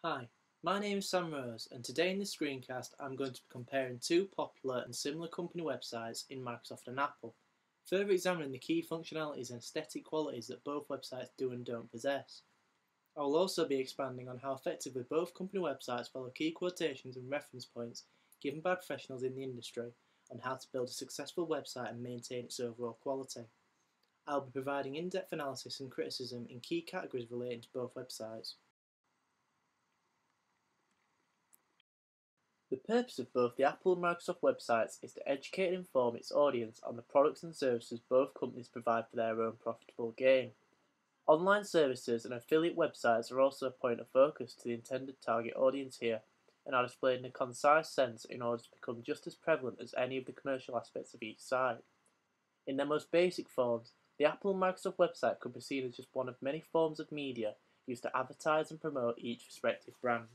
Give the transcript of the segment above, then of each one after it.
Hi, my name is Sam Rose, and today in this screencast I'm going to be comparing two popular and similar company websites in Microsoft and Apple, further examining the key functionalities and aesthetic qualities that both websites do and don't possess. I will also be expanding on how effectively both company websites follow key quotations and reference points given by professionals in the industry on how to build a successful website and maintain its overall quality. I will be providing in-depth analysis and criticism in key categories relating to both websites. The purpose of both the Apple and Microsoft websites is to educate and inform its audience on the products and services both companies provide for their own profitable gain. Online services and affiliate websites are also a point of focus to the intended target audience here, and are displayed in a concise sense in order to become just as prevalent as any of the commercial aspects of each site. In their most basic forms, the Apple and Microsoft website could be seen as just one of many forms of media used to advertise and promote each respective brand.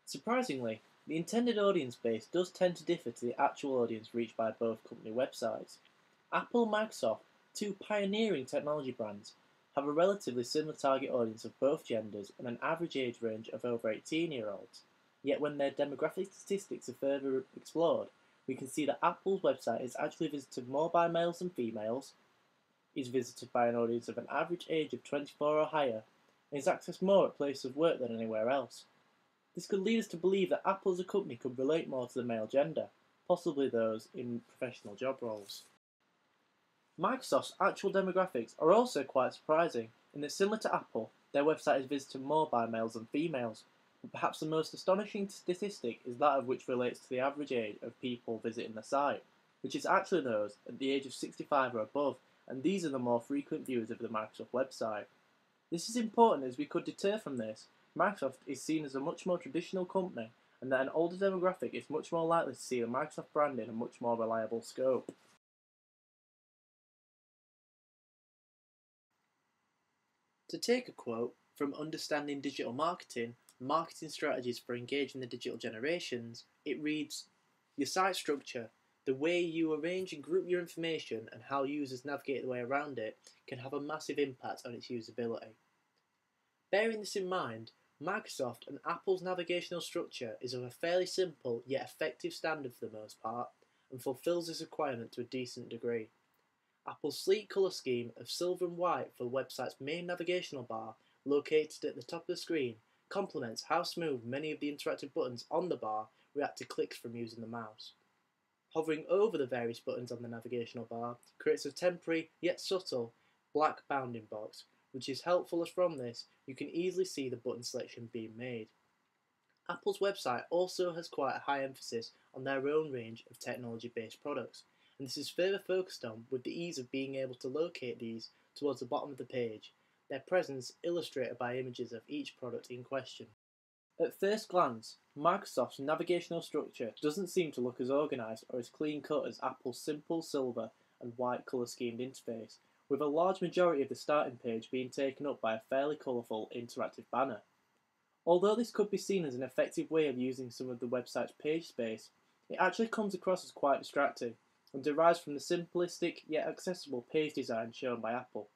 Surprisingly, the intended audience base does tend to differ to the actual audience reached by both company websites. Apple and Microsoft, two pioneering technology brands, have a relatively similar target audience of both genders and an average age range of over 18-year-olds. Yet when their demographic statistics are further explored, we can see that Apple's website is actually visited more by males than females, is visited by an audience of an average age of 24 or higher, and is accessed more at places of work than anywhere else. This could lead us to believe that Apple as a company could relate more to the male gender, possibly those in professional job roles. Microsoft's actual demographics are also quite surprising, in that similar to Apple, their website is visited more by males than females, but perhaps the most astonishing statistic is that of which relates to the average age of people visiting the site, which is actually those at the age of 65 or above, and these are the more frequent viewers of the Microsoft website. This is important as we could deter from this. Microsoft is seen as a much more traditional company, and that an older demographic is much more likely to see the Microsoft brand in a much more reliable scope. To take a quote from Understanding Digital Marketing, Marketing Strategies for Engaging the Digital Generations, it reads, "Your site structure, the way you arrange and group your information and how users navigate their way around it, can have a massive impact on its usability." Bearing this in mind, Microsoft and Apple's navigational structure is of a fairly simple yet effective standard for the most part, and fulfills this requirement to a decent degree. Apple's sleek colour scheme of silver and white for the website's main navigational bar, located at the top of the screen, complements how smooth many of the interactive buttons on the bar react to clicks from using the mouse. Hovering over the various buttons on the navigational bar creates a temporary yet subtle black bounding box, which is helpful as from this you can easily see the button selection being made. Apple's website also has quite a high emphasis on their own range of technology-based products, and this is further focused on with the ease of being able to locate these towards the bottom of the page, their presence illustrated by images of each product in question. At first glance, Microsoft's navigational structure doesn't seem to look as organised or as clean-cut as Apple's simple silver and white colour-schemed interface, with a large majority of the starting page being taken up by a fairly colourful interactive banner. Although this could be seen as an effective way of using some of the website's page space, it actually comes across as quite distracting, and derives from the simplistic yet accessible page design shown by Apple.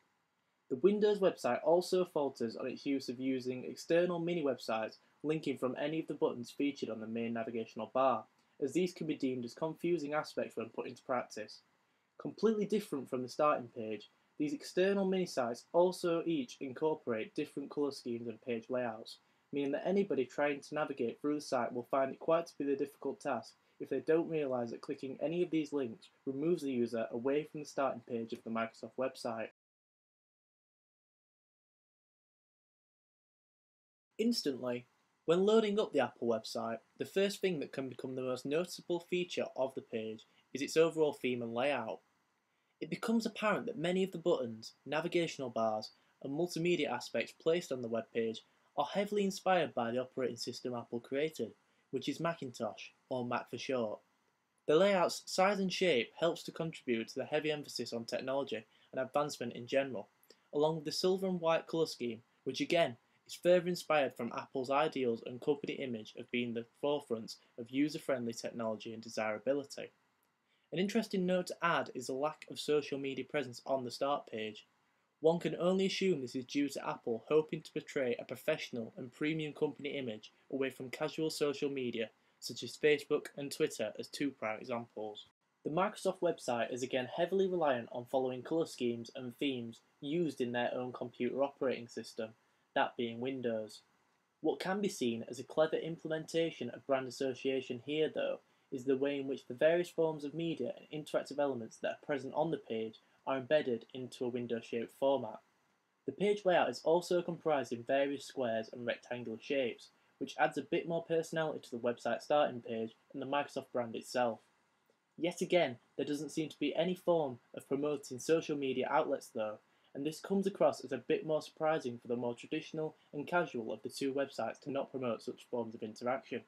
The Windows website also falters on its use of using external mini-websites linking from any of the buttons featured on the main navigational bar, as these can be deemed as confusing aspects when put into practice. Completely different from the starting page, these external mini-sites also each incorporate different colour schemes and page layouts, meaning that anybody trying to navigate through the site will find it quite to be a difficult task if they don't realise that clicking any of these links removes the user away from the starting page of the Microsoft website. Instantly, when loading up the Apple website, the first thing that can become the most noticeable feature of the page is its overall theme and layout. It becomes apparent that many of the buttons, navigational bars, and multimedia aspects placed on the web page are heavily inspired by the operating system Apple created, which is Macintosh, or Mac for short. The layout's size and shape helps to contribute to the heavy emphasis on technology and advancement in general, along with the silver and white colour scheme, which again is further inspired from Apple's ideals and company image of being the forefront of user-friendly technology and desirability. An interesting note to add is the lack of social media presence on the start page. One can only assume this is due to Apple hoping to portray a professional and premium company image away from casual social media, such as Facebook and Twitter as two prime examples. The Microsoft website is again heavily reliant on following colour schemes and themes used in their own computer operating system, that being Windows. What can be seen as a clever implementation of brand association here, though, is the way in which the various forms of media and interactive elements that are present on the page are embedded into a window-shaped format. The page layout is also comprised in various squares and rectangular shapes, which adds a bit more personality to the website starting page and the Microsoft brand itself. Yet again, there doesn't seem to be any form of promoting social media outlets though, and this comes across as a bit more surprising for the more traditional and casual of the two websites to not promote such forms of interaction.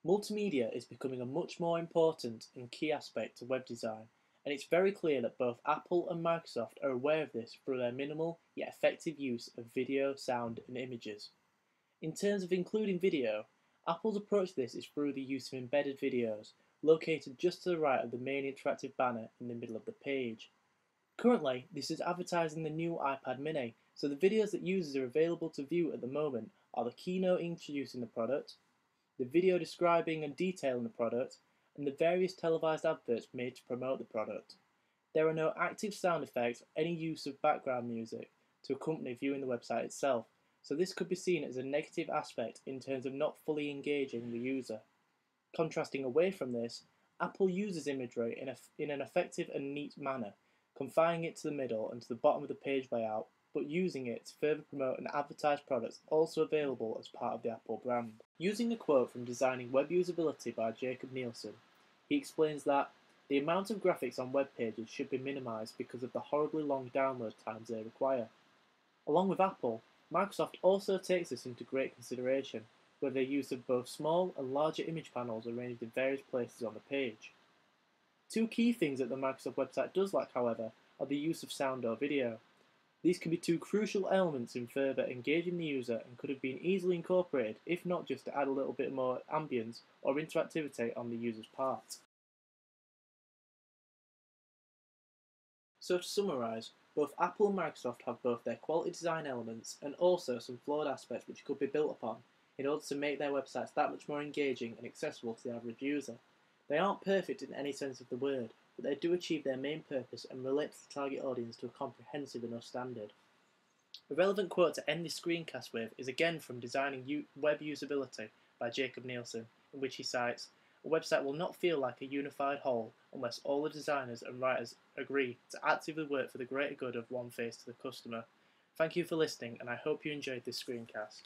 Multimedia is becoming a much more important and key aspect to web design, and it's very clear that both Apple and Microsoft are aware of this through their minimal yet effective use of video, sound, and images. In terms of including video, Apple's approach to this is through the use of embedded videos, located just to the right of the main interactive banner in the middle of the page. Currently, this is advertising the new iPad mini, so the videos that users are available to view at the moment are the keynote introducing the product, the video describing and detailing the product, and the various televised adverts made to promote the product. There are no active sound effects or any use of background music to accompany viewing the website itself, so this could be seen as a negative aspect in terms of not fully engaging the user. Contrasting away from this, Apple uses imagery in an effective and neat manner, confining it to the middle and to the bottom of the page layout, but using it to further promote and advertise products also available as part of the Apple brand. Using a quote from Designing Web Usability by Jacob Nielsen, he explains that the amount of graphics on web pages should be minimized because of the horribly long download times they require. Along with Apple, Microsoft also takes this into great consideration with their use of both small and larger image panels arranged in various places on the page. Two key things that the Microsoft website does lack, however, are the use of sound or video. These can be two crucial elements in further engaging the user and could have been easily incorporated, if not just to add a little bit more ambience or interactivity on the user's part. So to summarise, both Apple and Microsoft have both their quality design elements and also some flawed aspects which could be built upon in order to make their websites that much more engaging and accessible to the average user. They aren't perfect in any sense of the word, but they do achieve their main purpose and relate to the target audience to a comprehensive enough standard. A relevant quote to end this screencast with is again from Designing Web Usability by Jacob Nielsen, in which he cites, "A website will not feel like a unified whole unless all the designers and writers agree to actively work for the greater good of one face to the customer." Thank you for listening, and I hope you enjoyed this screencast.